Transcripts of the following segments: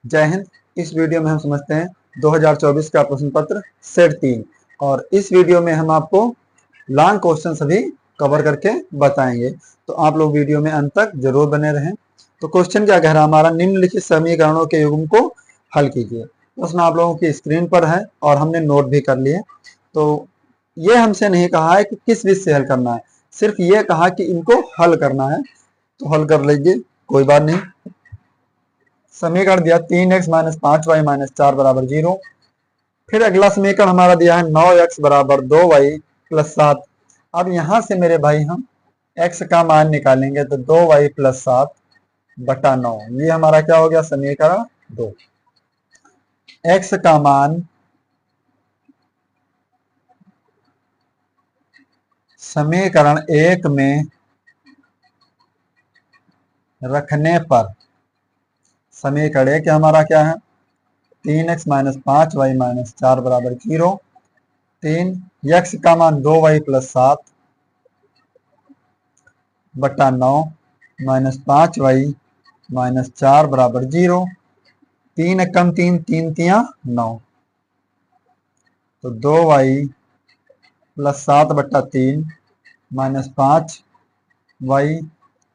जय हिंद। इस वीडियो में हम समझते हैं 2024 का प्रश्न पत्र सेट 3 और इस वीडियो में हम आपको लॉन्ग क्वेश्चन सभी कवर करके बताएंगे, तो आप लोग वीडियो में अंत तक जरूर बने रहें। तो क्वेश्चन क्या कह रहा है हमारा, निम्नलिखित समीकरणों के युग्म को हल कीजिए। प्रश्न आप लोगों की स्क्रीन पर है और हमने नोट भी कर लिए। तो ये हमसे नहीं कहा है कि किस विधि से हल करना है, सिर्फ ये कहा कि इनको हल करना है, तो हल कर लीजिए, कोई बात नहीं। समीकरण दिया 3x - 5y - 4 बराबर 0। फिर अगला समीकरण हमारा दिया है 9x बराबर 2y + 7। अब यहां से मेरे भाई हम x का मान निकालेंगे तो 2y + 7 बटा 9, ये हमारा क्या हो गया, समीकरण 2। x का मान समीकरण 1 में रखने पर समीकरण 1 हमारा क्या है, 3x - 5y - 4 बराबर 0। 3 x का मान 2y + 7 बटा 9 - 5y - 4 बराबर 0। 3 एकम 3, 3 तियां 9, तो 2y + 7 बटा 3 - 5y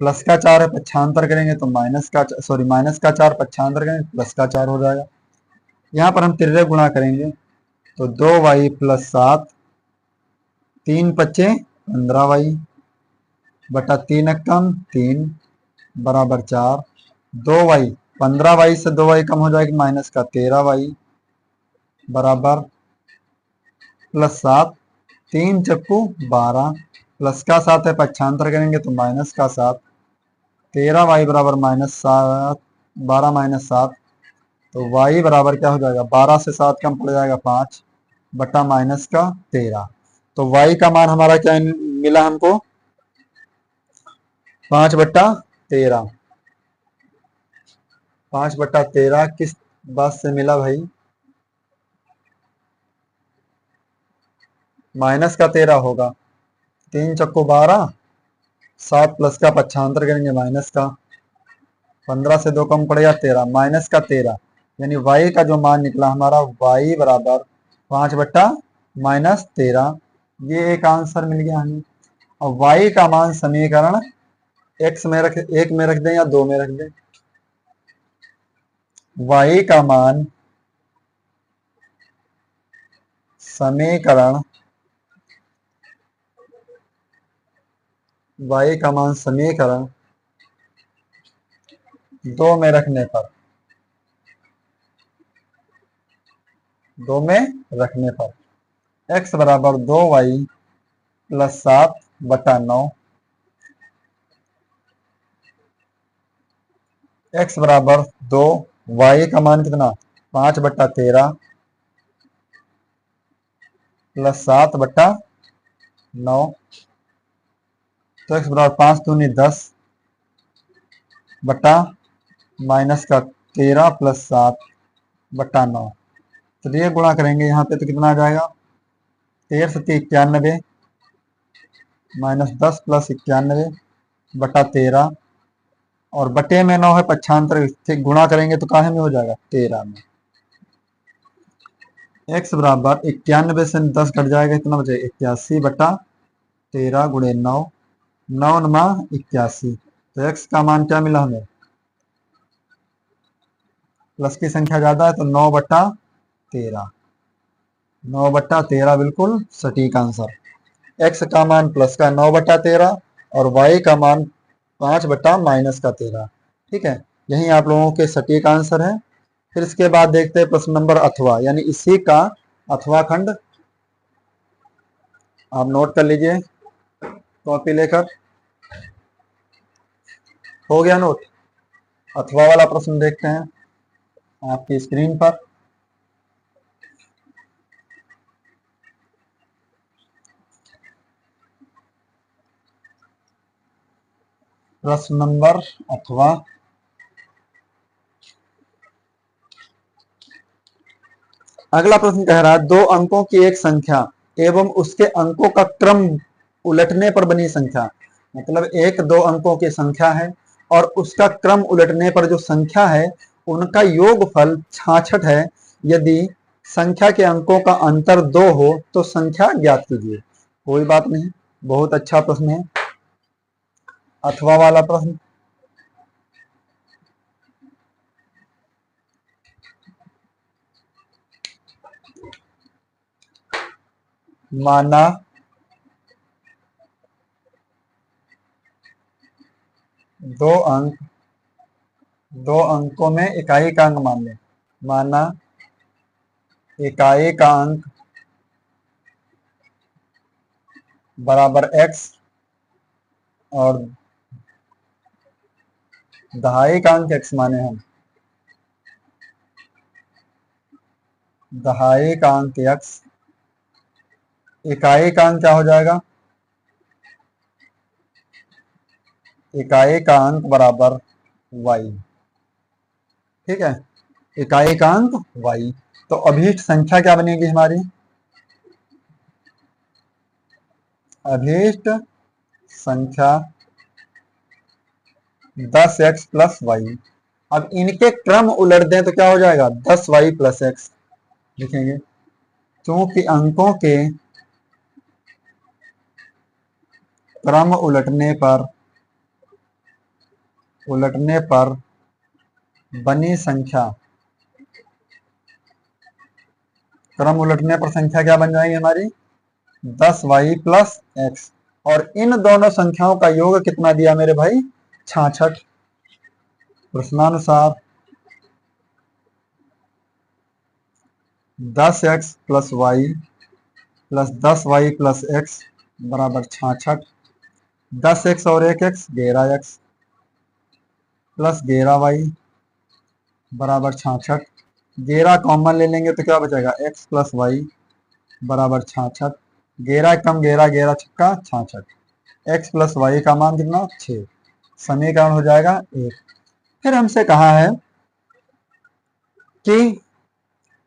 प्लस का 4 है, पक्षांतर करेंगे तो माइनस का 4 पक्षांतर करेंगे प्लस का 4 हो जाएगा। यहाँ पर हम तिर्रे गुणा करेंगे तो 2y + 7, 3 पच्चे 15y बटा 3 एकम 3 बराबर 4। 2y 15y से 2y कम हो जाएगी, माइनस का 13y बराबर +7। 3 चक्कू 12 प्लस का 7 है, पक्षांतर करेंगे तो माइनस का 7। 13y बराबर -7, 12 - 7, तो y बराबर क्या हो जाएगा, 12 से 7 कम पड़ जाएगा 5 बटा माइनस का 13। तो y का मान हमारा क्या मिला हमको, 5 बटा 13। 5 बटा 13 किस बात से मिला भाई, माइनस का 13 होगा। 3 चक्को 12, 7 प्लस का पक्षांतर करेंगे माइनस का, 15 से 2 कम पड़ेगा 13, माइनस का 13, यानी y का जो मान निकला हमारा y बराबर 5 बट्टा -13। ये एक आंसर मिल गया हमें। और y का मान समीकरण एक में रख दें या 2 में रख दें, y का मान समीकरण समीकरण 2 में रखने पर x बराबर 2y + 7 बटा 9, x बराबर 2, y का मान कितना 5 बटा 13 + 7 बटा 9, तो x बराबर 5 दूनी 10 बटा माइनस का 13 + 7 बटा 9। तो ये गुणा करेंगे यहाँ पे तो कितना आ जाएगा, 13 × 91 -10 + 91 बटा 13, और बटे में 9 है, पक्षांतर गुणा करेंगे तो काहे में हो जाएगा, 13 में। x बराबर 91 से 10 कट जाएगा, इतना बचे 81 बटा 13 गुणे 9, 9 × 9 81। तो x का मान क्या मिला हमें, प्लस की संख्या ज्यादा है तो 9 बटा 13, 9 बटा 13 बिल्कुल सटीक आंसर। x का मान प्लस का 9 बटा 13 और y का मान 5 बटा -13। ठीक है, यही आप लोगों के सटीक आंसर है। फिर इसके बाद देखते हैं प्रश्न नंबर अथवा, यानी इसी का अथवा खंड। आप नोट कर लीजिए कॉपी लेकर, हो गया नोट। अथवा वाला प्रश्न देखते हैं आपकी स्क्रीन पर। प्रश्न नंबर अथवा, अगला प्रश्न कह रहा है 2 अंकों की एक संख्या एवं उसके अंकों का क्रम उलटने पर बनी संख्या। मतलब 1 2 अंकों की संख्या है और उसका क्रम उलटने पर जो संख्या है उनका योगफल 66 है। यदि संख्या के अंकों का अंतर 2 हो तो संख्या ज्ञात कीजिए। कोई बात नहीं, बहुत अच्छा प्रश्न है, अथवा वाला प्रश्न। माना दो अंकों में इकाई का अंक मान लें। माना इकाई का अंक बराबर x और दहाई का अंक x माने हम। दहाई का अंक x, इकाई का अंक क्या हो जाएगा? इकाई का अंक बराबर y। ठीक है, इकाई का अंक y। तो अभीष्ट संख्या क्या बनेगी हमारी? अभीष्ट संख्या 10x प्लस वाई। अब इनके क्रम उलट दें तो क्या हो जाएगा? 10y प्लस x लिखेंगे, क्योंकि अंकों के क्रम उलटने पर बनी संख्या, क्रम उलटने पर संख्या क्या बन जाएगी हमारी? 10y plus x। और इन दोनों संख्याओं का योग कितना दिया मेरे भाई? 66। प्रश्नानुसार 10x plus Y plus 10y plus x बराबर 66। 10x और 1x 11x प्लस 11y बराबर 66। 11 कॉमन ले लेंगे तो क्या बचेगा? x प्लस वाई बराबर 66। 11 कम 11, 11 छक्का 66। x प्लस वाई का मान कितना? 6। समीकरण हो जाएगा 1। फिर हमसे कहा है कि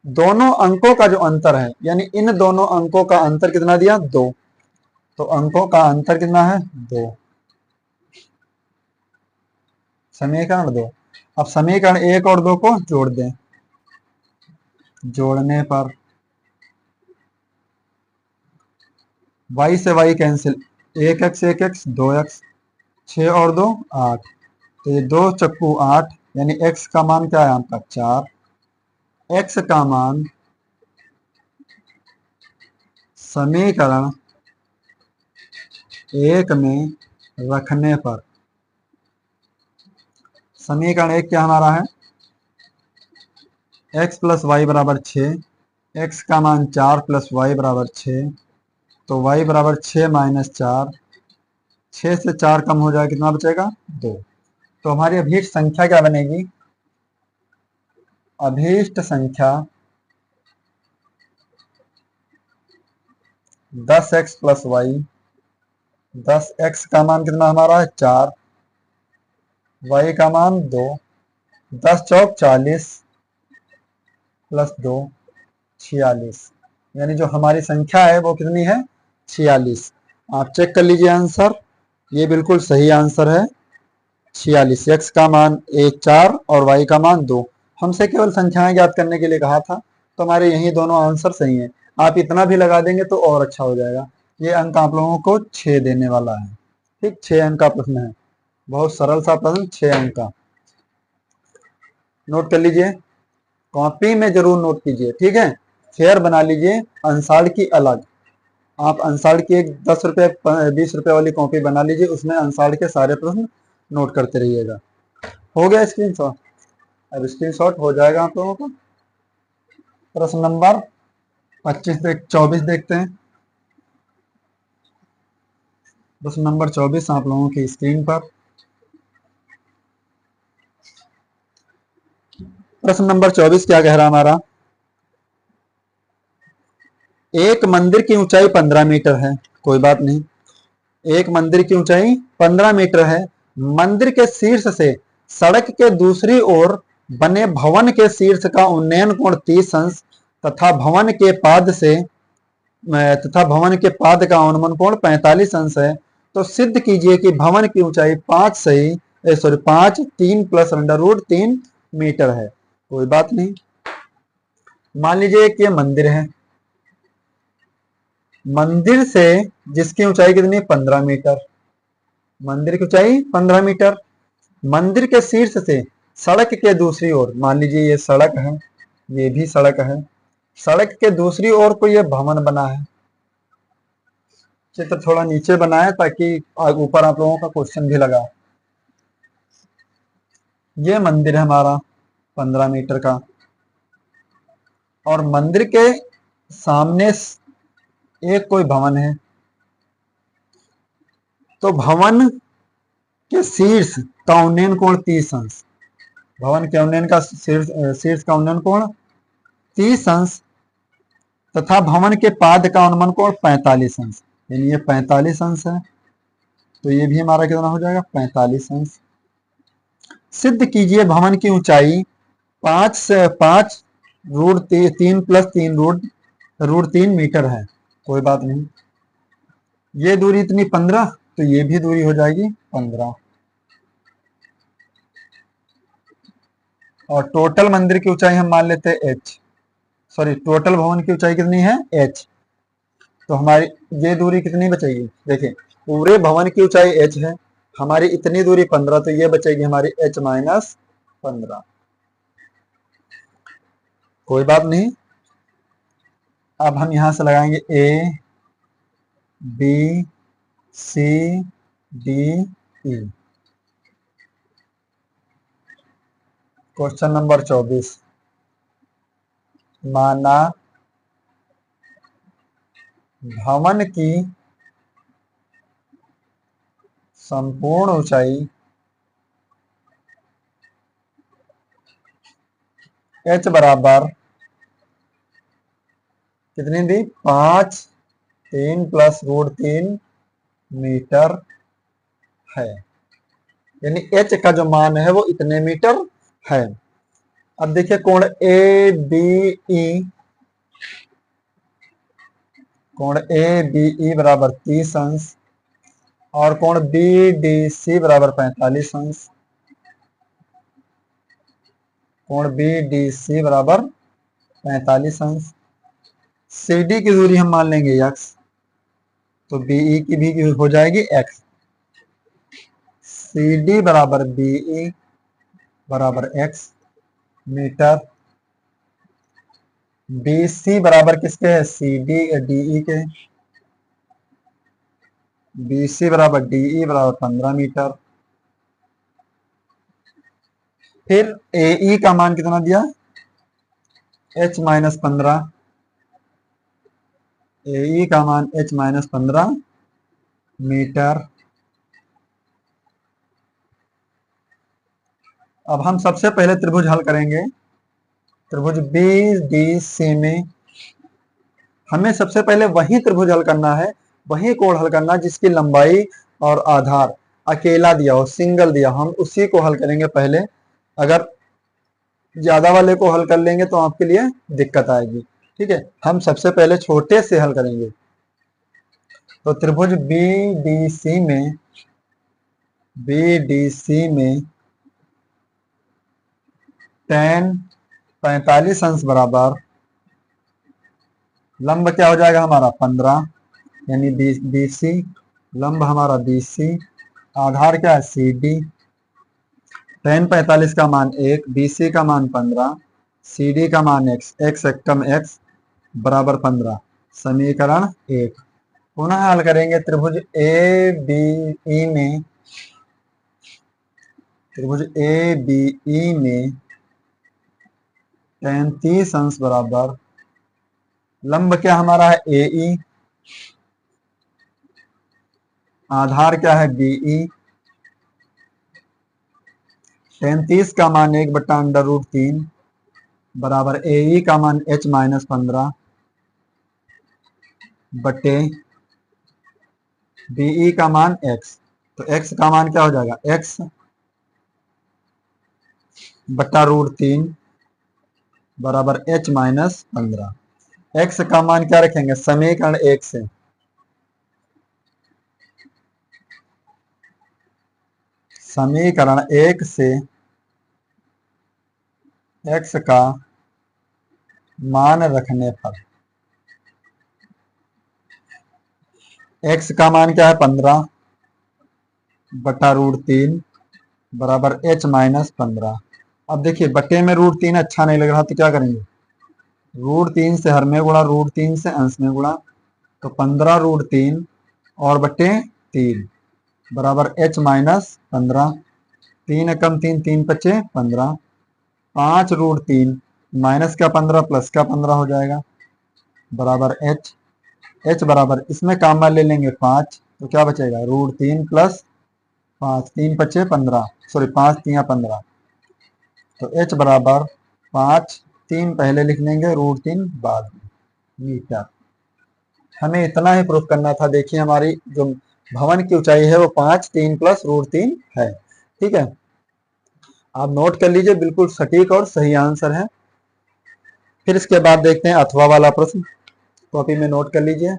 दोनों अंकों का जो अंतर है, यानी इन दोनों अंकों का अंतर कितना दिया? 2। तो अंकों का अंतर कितना है? 2। समीकरण 2। अब समीकरण 1 और 2 को जोड़ दें। जोड़ने पर y से y cancel, 1x 1x 2x, 6 और 2 8। तो ये 2 चक्कू 8, यानी x का मान क्या है आपका? 4। x का मान समीकरण 1 में रखने पर, समीकरण 1 क्या हमारा है? x प्लस वाई बराबर 6, x का मान 4 प्लस वाई बराबर 6, तो y बराबर 6 माइनस 4, 6 से 4 कम हो जाए कितना बचेगा? 2। तो हमारी अभीष्ट संख्या क्या बनेगी? अभीष्ट संख्या 10x प्लस वाई, 10x का मान कितना हमारा है? 4, y का मान 2, 10 चौक 40 प्लस 2 46। यानी जो हमारी संख्या है वो कितनी है? 46। आप चेक कर लीजिए आंसर, ये बिल्कुल सही आंसर है 46। x का मान 1 4 और y का मान 2। हमसे केवल संख्याएं ज्ञात करने के लिए कहा था, तो हमारे यही दोनों आंसर सही हैं। आप इतना भी लगा देंगे तो और अच्छा हो जाएगा। ये अंक आप लोगों को 6 देने वाला है। ठीक, 6 अंक का प्रश्न है, बहुत सरल सा प्रश्न, 6 अंक का। नोट कर लीजिए, कॉपी में जरूर नोट कीजिए। ठीक है, फेयर बना लीजिए, अंसार की अलग। आप अंसार की एक 10 रुपये 20 रुपये वाली कॉपी बना लीजिए, उसमें अंसार के सारे प्रश्न नोट करते रहिएगा। हो गया स्क्रीनशॉट? अब स्क्रीनशॉट हो जाएगा आप लोगों का। प्रश्न नंबर 24 देखते हैं। प्रश्न नंबर 24 आप लोगों की स्क्रीन पर। प्रश्न नंबर 24 क्या कह रहा हमारा? एक मंदिर की ऊंचाई 15 मीटर है। कोई बात नहीं, एक मंदिर की ऊंचाई 15 मीटर है। मंदिर के शीर्ष से सड़क के दूसरी ओर बने भवन के शीर्ष का उन्नयन कोण 30 अंश तथा भवन के पाद का अवनमन कोण 45 अंश है। तो सिद्ध कीजिए कि भवन की ऊंचाई 5 3 प्लस अंडर रूट 3 मीटर है। कोई बात नहीं। मान लीजिए कि ये मंदिर है, मंदिर से जिसकी ऊंचाई कितनी, 15 मीटर। मंदिर की ऊंचाई 15 मीटर। मंदिर के शीर्ष से सड़क के दूसरी ओर, मान लीजिए ये सड़क है, ये भी सड़क है, सड़क के दूसरी ओर को ये भवन बना है। चित्र थोड़ा नीचे बनाया ताकि ऊपर आप लोगों का क्वेश्चन भी लगा। ये मंदिर है हमारा 15 मीटर का, और मंदिर के सामने एक कोई भवन है, तो भवन के शीर्ष का उन्नयन कोण 30 अंश। भवन के उन्नयन का शीर्ष का उन्नयन कोण 30 अंश तथा भवन के पाद का अनुमान कोण 45 अंश, यानी ये 45 अंश है, तो ये भी हमारा कितना हो जाएगा, 45 अंश। सिद्ध कीजिए भवन की ऊंचाई 5 √3 + 3 √3 मीटर है। कोई बात नहीं। ये दूरी इतनी 15, तो ये भी दूरी हो जाएगी 15। और टोटल मंदिर की ऊंचाई हम मान लेते हैं h, सॉरी टोटल भवन की ऊंचाई कितनी है, h। तो हमारी ये दूरी कितनी बचेगी, देखिए पूरे भवन की ऊंचाई h है, हमारी इतनी दूरी 15, तो ये बचेगी हमारी h - 15। कोई बात नहीं। अब हम यहां से लगाएंगे A B C D E। Question number 24, माना भवन की संपूर्ण ऊंचाई h बराबर कितनी दी, 5 3 + √3 मीटर है, यानी h का जो मान है वो इतने मीटर है। अब देखिए कोण ABE, कोण ABE बराबर 30 अंश, और कोण BDC बराबर 45 अंश। कोण BDC बराबर 45 अंश। CD की दूरी हम मान लेंगे x, तो BE की भी हो जाएगी x। CD बराबर BE बराबर x मीटर। BC बराबर किसके है, DE के। BC बराबर DE बराबर 15 मीटर। फिर AE का मान कितना दिया, h - 15। AE का मान h - 15 मीटर। अब हम सबसे पहले त्रिभुज हल करेंगे। त्रिभुज BDC में हमें सबसे पहले वही त्रिभुज हल करना है, वही कोण हल करना जिसकी लंबाई और आधार अकेला दिया हो, सिंगल दिया, हम उसी को हल करेंगे पहले। अगर ज्यादा वाले को हल कर लेंगे तो आपके लिए दिक्कत आएगी। ठीक है, हम सबसे पहले छोटे से हल करेंगे। तो त्रिभुज BDC में tan 45 अंश बराबर लंब क्या हो जाएगा हमारा 15, यानी BC, लंब हमारा BC, आधार क्या है CD। tan 45 का मान 1, BC का मान 15, CD का मान x, x एकम x बराबर 15, समीकरण 1। पुनः हल करेंगे त्रिभुज ABE में। त्रिभुज ABE में tan 30 अंश बराबर लंब क्या हमारा है AE, आधार क्या है BE। tan 30 का मान 1/√3 बराबर AE का मान h - 15 बटे BE का मान x। तो x का मान क्या हो जाएगा, x बटा √3 बराबर h - 15। x का मान क्या रखेंगे, समीकरण 1 से। समीकरण 1 से x का मान रखने पर, x का मान क्या है 15 बटा √3 बराबर h माइनस 15। अब देखिए बटे में √3 अच्छा नहीं लग रहा तो क्या करेंगे, √3 से हर में गुणा, √3 से अंश में गुणा, तो 15 √3 और बटे 3 बराबर h माइनस 15। 3 एकम 3, 3 पचे 15, 5 √3 माइनस का 15 प्लस का 15 हो जाएगा बराबर h बराबर इसमें काम में ले लेंगे 5, तो क्या बचेगा √3 प्लस 5, 3 पचे 15, सॉरी 5 3 15, तो h बराबर 5, 3 पहले लिख लेंगे, √3 बाद में, मीटर। हमें इतना ही प्रूफ करना था। देखिए हमारी जो भवन की ऊंचाई है वो 5, 3 प्लस √3 है। ठीक है, आप नोट कर लीजिए, बिल्कुल सटीक और सही आंसर है। फिर इसके बाद देखते हैं अथवा वाला प्रश्न, कॉपी में नोट कर लीजिए।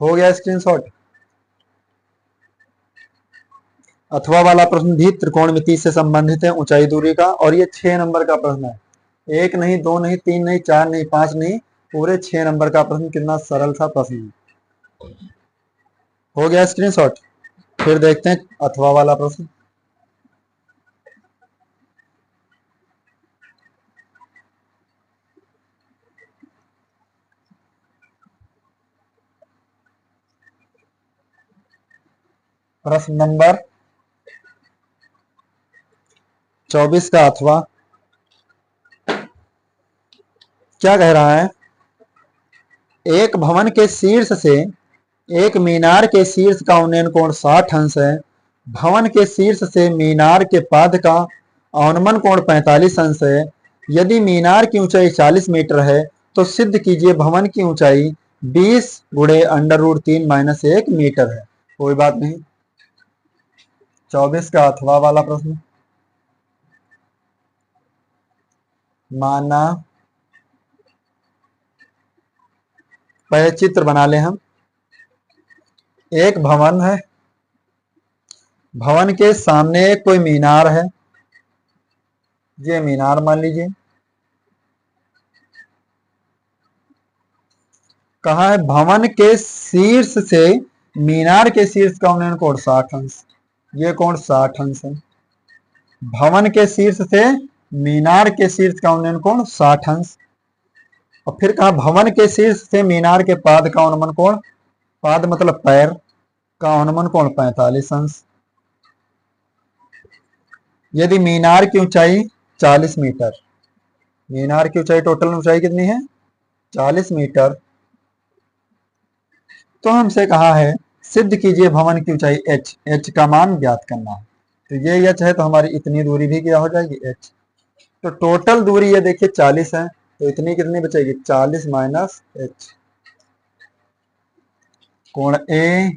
हो गया स्क्रीनशॉट। अथवा वाला प्रश्न भी त्रिकोणमिति से संबंधित है, ऊंचाई दूरी का, और ये 6 नंबर का प्रश्न है। 1 नहीं, 2 नहीं, 3 नहीं, 4 नहीं, 5 नहीं, पूरे 6 नंबर का प्रश्न। कितना सरल सा प्रश्न है। हो गया स्क्रीनशॉट। फिर देखते हैं अथवा वाला प्रश्न। प्रश्न नंबर 24 का अथवा क्या कह रहा है, एक भवन के शीर्ष से एक मीनार के शीर्ष का उन्नयन कोण 60 अंश है। भवन के शीर्ष से मीनार के पाद का अवनमन कोण 45 अंश है। यदि मीनार की ऊंचाई 40 मीटर है तो सिद्ध कीजिए भवन की ऊंचाई 20 गुणे √3 माइनस 1 मीटर है। कोई बात नहीं। 24 का अथवा वाला प्रश्न, माना पहले चित्र बना ले हम। एक भवन है, भवन के सामने कोई मीनार है, ये मीनार मान लीजिए। कहा है भवन के शीर्ष से मीनार के शीर्ष का उन्नयन कोण 60 अंश, ये कोण 60 अंश है। भवन के शीर्ष से मीनार के शीर्ष का उन्नयन कोण 60 अंश। और फिर कहा भवन के शीर्ष से मीनार के पाद का अवनमन कोण, पाद मतलब पैर, का अवनमन कोण 45 अंश। यदि मीनार की ऊंचाई 40 मीटर, मीनार की ऊंचाई टोटल ऊंचाई कितनी है 40 मीटर, तो हमसे कहा है सिद्ध कीजिए भवन की ऊंचाई h का मान ज्ञात करना है। तो ये h है तो हमारी इतनी दूरी भी क्या हो जाएगी h। तो टोटल दूरी ये देखिए 40 है, तो इतनी कितनी बचेगी 40 माइनस h। कोण A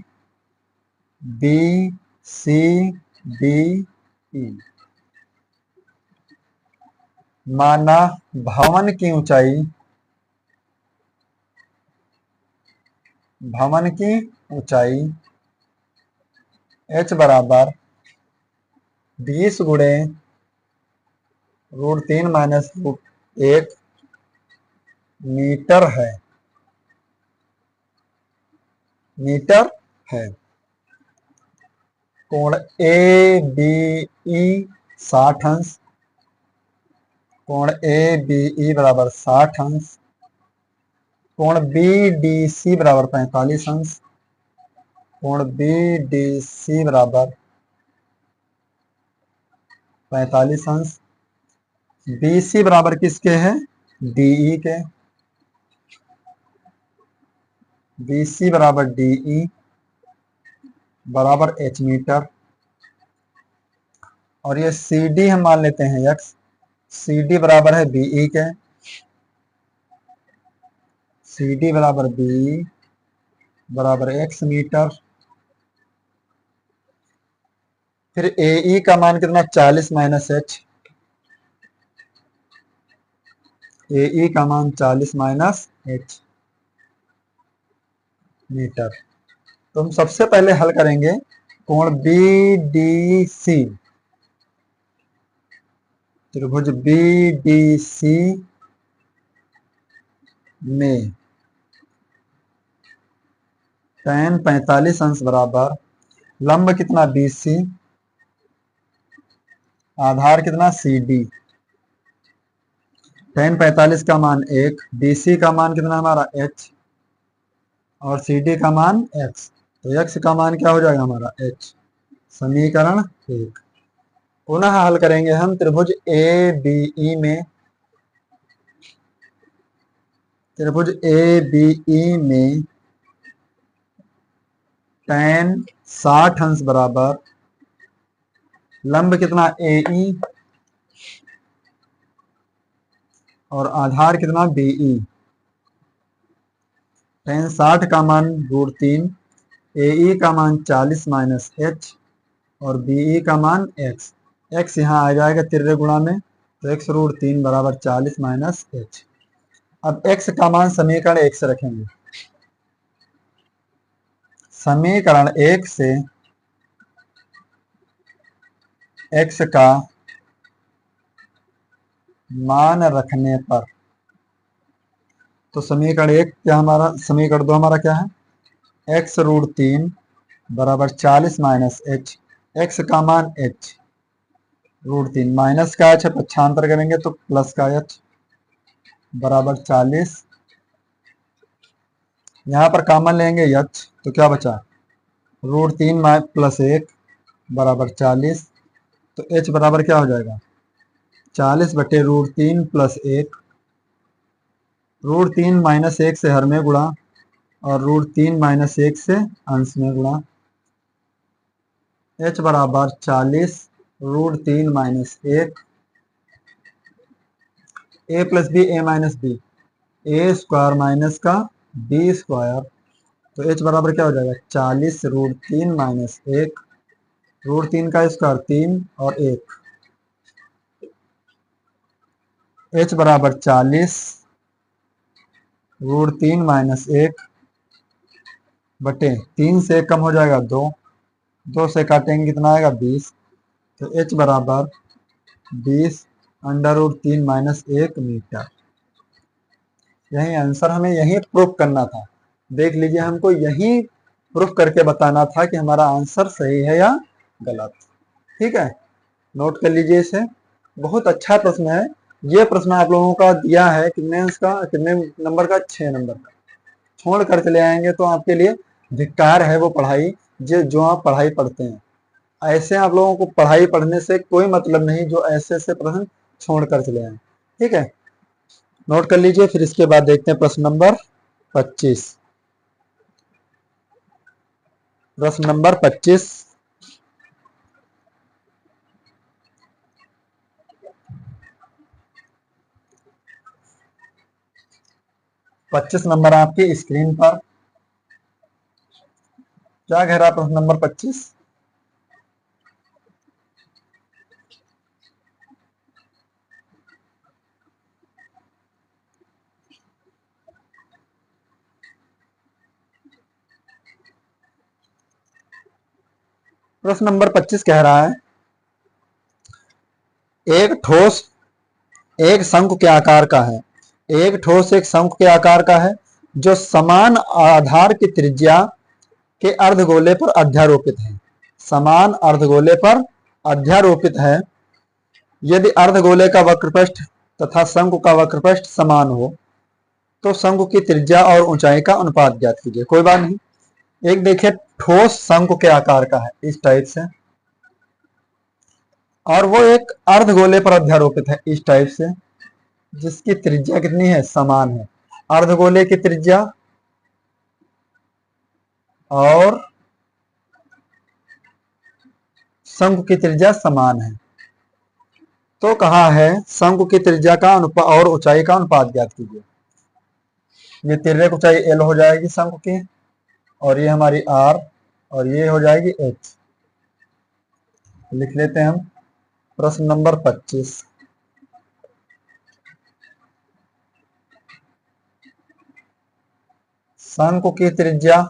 B C D E, माना भवन की ऊंचाई, भवन की ऊंचाई h बराबर 20 गुणे √3 माइनस √1 मीटर है, मीटर है। कोण ए बी ई 60 अंश, कोण ए बी ई बराबर 60 अंश। कोण बी डी सी बराबर 45 अंश, कोण बी डी सी बराबर 45 अंश। बी सी बराबर किसके है डीई के, बी सी बराबर डीई बराबर h मीटर। और ये सी डी हम मान लेते हैं x, सी डी बराबर है बीई के, सी डी बराबर बी बराबर x मीटर। फिर ए का मान कितना 40 माइनस h, ए का मान 40 माइनस h मीटर। तो हम सबसे पहले हल करेंगे कोण बी डी सी, त्रिभुज BDC में tan 45 अंश बराबर लंब कितना BC, आधार कितना CD। tan 45 का मान 1, BC का मान कितना हमारा h और CD का मान x। तो x का मान क्या हो जाएगा हमारा h। समीकरण 1। पुनः हल करेंगे हम त्रिभुज ABE में, त्रिभुज ABE में tan 60 अंश बराबर लंब कितना AE और आधार कितना BE। tan 60 का मान √3, AE का मान 40 माइनस h और BE का मान x। x यहाँ आ जाएगा तिर्रे गुणा में, तो x √3 बराबर 40 माइनस h। अब x का मान समीकरण 1 से रखेंगे। समीकरण 1 से x का मान रखने पर, तो समीकरण 1 क्या हमारा, समीकरण 2 हमारा क्या है, x √3 बराबर 40 माइनस h। x का मान h, √3 माइनस का h पक्षांतर करेंगे तो प्लस का h बराबर 40। यहाँ पर कॉमन लेंगे h, तो क्या बचा, √3 प्लस 1 बराबर 40। तो h बराबर क्या हो जाएगा, 40 बटे √3 प्लस 1, √3 माइनस 1 से हर में गुणा और √3 माइनस 1 से अंश में गुणा। h बराबर 40 √3 minus 1, a plus B A minus B, A square minus का बी स्क्वायर। तो h बराबर क्या हो जाएगा, 40 √3 माइनस 1, √3 का स्क्वायर 3 और 1। h बराबर 40 √3 माइनस 1 बटे 3 से 1 कम हो जाएगा 2, 2 से काटेंगे कितना आएगा 20। तो h बराबर 20 √3 माइनस 1 मीटर। यही आंसर, हमें यही प्रूफ करना था। देख लीजिए, हमको यही प्रूफ करके बताना था कि हमारा आंसर सही है या गलत। ठीक है, नोट कर लीजिए इसे। बहुत अच्छा प्रश्न है। ये प्रश्न आप लोगों का दिया है कितने का, कितने नंबर का, 6 नंबर का। छोड़ कर चले आएंगे तो आपके लिए धिक्कार है वो पढ़ाई जो आप पढ़ाई पढ़ते हैं। ऐसे आप लोगों को पढ़ाई पढ़ने से कोई मतलब नहीं जो ऐसे ऐसे प्रश्न छोड़ कर चले आए। ठीक है, नोट कर लीजिए। फिर इसके बाद देखते हैं प्रश्न नंबर 25। प्रश्न नंबर 25, नंबर आपकी स्क्रीन पर। क्या कह रहा है प्रश्न नंबर 25? प्रश्न नंबर 25 कह रहा है, एक ठोस एक शंकु के आकार का है। एक ठोस एक शंकु के आकार का है जो समान आधार की त्रिज्या के अर्धगोले पर अध्यारोपित है। समान अर्धगोले पर अध्यारोपित है। यदि अर्धगोले का वक्रपृष्ठ तथा शंकु का वक्रपृष्ठ समान हो तो शंकु की त्रिज्या और ऊंचाई का अनुपात ज्ञात कीजिए। कोई बात नहीं, एक देखिए ठोस शंकु के आकार का है इस टाइप से, और वो एक अर्धगोले पर अध्यारोपित है इस टाइप से, जिसकी त्रिज्या कितनी है, समान है। अर्धगोले की त्रिज्या और शंकु की त्रिज्या समान है। तो कहा है शंकु की त्रिज्या का अनुपात और ऊंचाई का अनुपात ज्ञात कीजिए। ये तिर्यक ऊंचाई L हो जाएगी शंकु की, और ये हमारी R, और ये हो जाएगी H। लिख लेते हैं हम प्रश्न नंबर 25। शंकु की त्रिज्या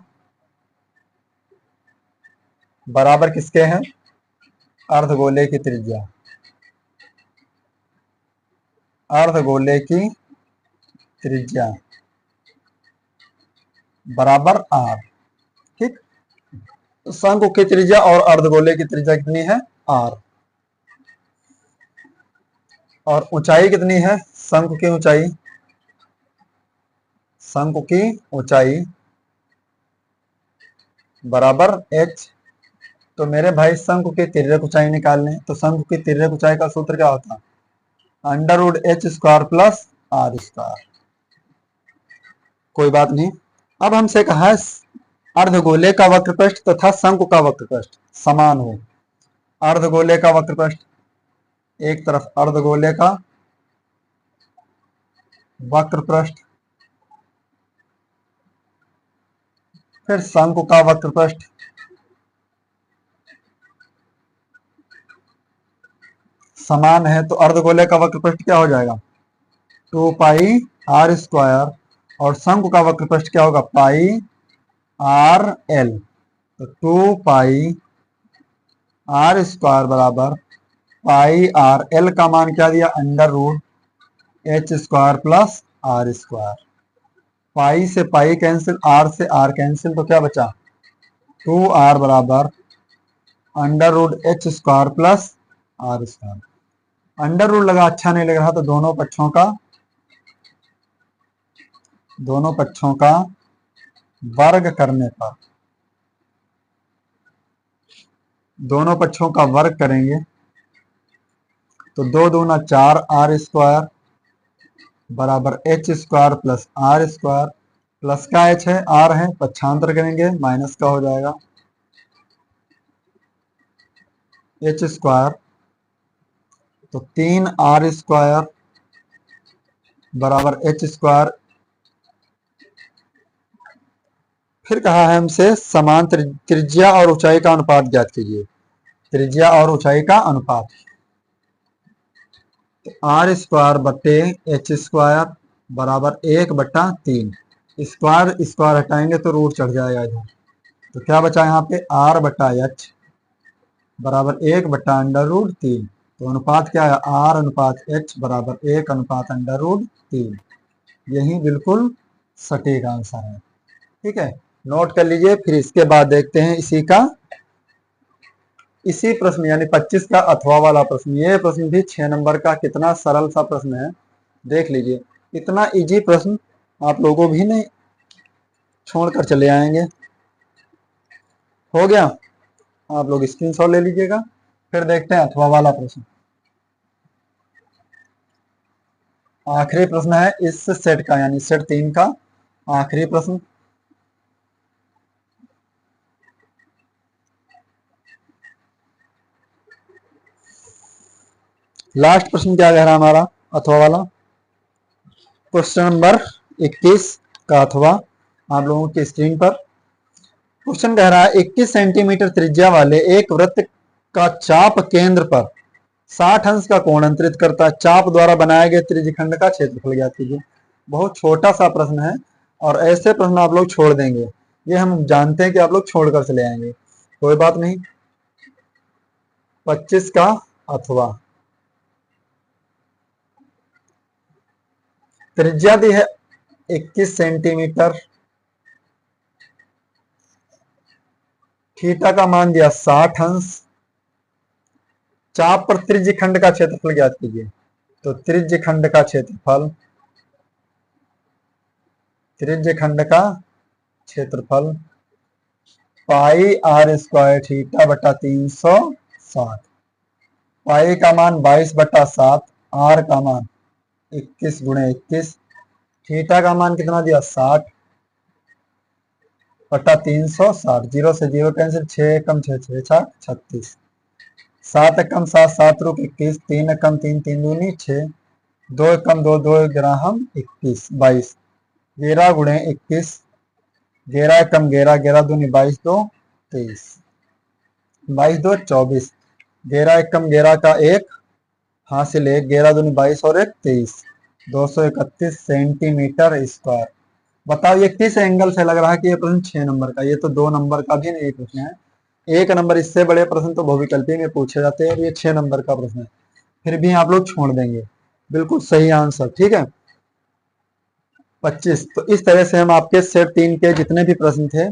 बराबर किसके हैं, अर्धगोले की त्रिज्या। अर्धगोले की त्रिज्या बराबर आर। ठीक, शंकु की त्रिज्या और अर्धगोले की त्रिज्या कितनी है? आर। और ऊंचाई कितनी है शंकु की ऊंचाई? शंकु की ऊंचाई बराबर एच। तो मेरे भाई शंकु की तिर्यक ऊंचाई निकालने, तो शंकु की तिर्यक ऊंचाई का सूत्र क्या होता है? Under root H square plus R square. कोई बात नहीं। अब हमसे कहा है अर्धगोले का वक्रपृष्ठ तथा शंकु का वक्रपृष्ठ समान हो। अर्धगोले का वक्रपृष्ठ, एक तरफ अर्धगोले का वक्रपृष्ठ, फिर शंकु का वक्रपृष्ठ। समान है तो अर्धगोले का वक्रपृष्ठ क्या हो जाएगा? 2 पाई आर स्क्वायर, और शंकु का वक्रपृष्ठ क्या होगा? पाई आर एल। तो 2 पाई आर स्क्वायर बराबर पाई आर एल का मान क्या दिया? Under root H square plus R square. Pi से पाई कैंसिल, आर से आर कैंसिल, तो क्या बचा? 2r बराबर under root H square plus R square. Under root लगा अच्छा नहीं लग रहा तो दोनों पक्षों का वर्ग करने पर, दोनों पक्षों का वर्ग करेंगे तो 2 दूना 4 आर स्क्वायर बराबर H square plus R square. Plus का एच है, आर है, पक्षांतर करेंगे माइनस का हो जाएगा एच स्क्वायर। तो 3 आर स्क्वायर बराबर एच स्क्वायर। फिर कहा है हमसे समान त्रिज्या और ऊंचाई का अनुपात ज्ञात कीजिए। त्रिज्या और ऊंचाई का अनुपात, आर स्क्वायर बटे एच स्क्वायर बराबर 1/3। स्क्वायर स्क्वायर हटाएंगे तो रूट चढ़ जाएगा इधर, तो क्या बचा यहाँ पे? आर बटा एच बराबर 1/√3। तो अनुपात क्या है? आर अनुपात एच बराबर 1/√3। यही बिल्कुल सटीक आंसर है। ठीक है, नोट कर लीजिए। फिर इसके बाद देखते हैं इसी प्रश्न यानी 25 का अथवा वाला प्रश्न। ये प्रश्न भी 6 नंबर का, कितना सरल सा प्रश्न है देख लीजिए। इतना इजी प्रश्न आप लोगों भी नहीं छोड़कर चले आएंगे। हो गया, आप लोग स्क्रीनशॉट ले लीजिएगा। फिर देखते हैं अथवा वाला प्रश्न। आखिरी प्रश्न है इस सेट का, यानी सेट 3 का आखिरी प्रश्न। लास्ट प्रश्न क्या कह रहा है हमारा अथवा वाला? क्वेश्चन नंबर 21 का अथवा आप लोगों की स्क्रीन पर क्वेश्चन कह रहा है 21 सेंटीमीटर त्रिज्या वाले एक वृत्त का चाप केंद्र पर 60 अंश का कोण अंतरित करता है। चाप द्वारा बनाए गए त्रिज्यखंड का क्षेत्रफल ज्ञात कीजिए। बहुत छोटा सा प्रश्न है और ऐसे प्रश्न आप लोग छोड़ देंगे, ये हम जानते हैं कि आप लोग छोड़कर चले आएंगे। कोई बात नहीं। 25 का अथवा, त्रिज्या दी है 21 सेंटीमीटर, थीटा का मान दिया 60 अंश, चाप पर त्रिज्यखंड का क्षेत्रफल ज्ञात कीजिए। तो त्रिज्यखंड का क्षेत्रफल पाई आर स्क्वायर थीटा बटा 360। पाई का मान 22/7, आर का मान 21 × 21, थीटा का मान कितना दिया? 60/360। 0 से 0 कैंसिल, 6 एकम 6 6 6 36, 7 एकम 7 7 रुक 21, 3 एकम 3 3 दूनी 6, 2 एकम 2 2 ग्राम 21 22, 11 × 21, 11 एकम 11 11 दूनी 22 2 23, 22 2 24, 11 एकम 11 का 1 हासिल 1, 11 दूनी 22 और 1 23, 231 सेंटीमीटर स्क्वायर। बताओ ये किस एंगल से लग रहा है कि ये प्रश्न 6 नंबर का? ये तो 2 नंबर का भी नहीं प्रश्न है। 1 नंबर, इससे बड़े प्रश्न तो बहुविकल्पी में पूछे जाते हैं और ये 6 नंबर का प्रश्न है, फिर भी आप लोग छोड़ देंगे। बिल्कुल सही आंसर। ठीक है, 25। तो इस तरह से हम आपके सेट 3 के जितने भी प्रश्न थे,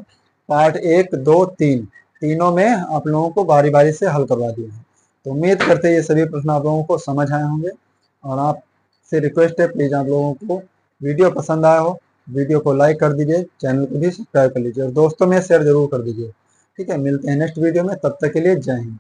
पार्ट 1, 2, 3, तीनों में आप लोगों को बारी बारी से हल करवा दिए हैं। तो उम्मीद करते हैं ये सभी प्रश्न आप लोगों को समझ आए होंगे। और आपसे रिक्वेस्ट है, प्लीज आप लोगों को वीडियो पसंद आया हो, वीडियो को लाइक कर दीजिए, चैनल को भी सब्सक्राइब कर लीजिए और दोस्तों में शेयर जरूर कर दीजिए। ठीक है, मिलते हैं नेक्स्ट वीडियो में, तब तक के लिए जय हिंद।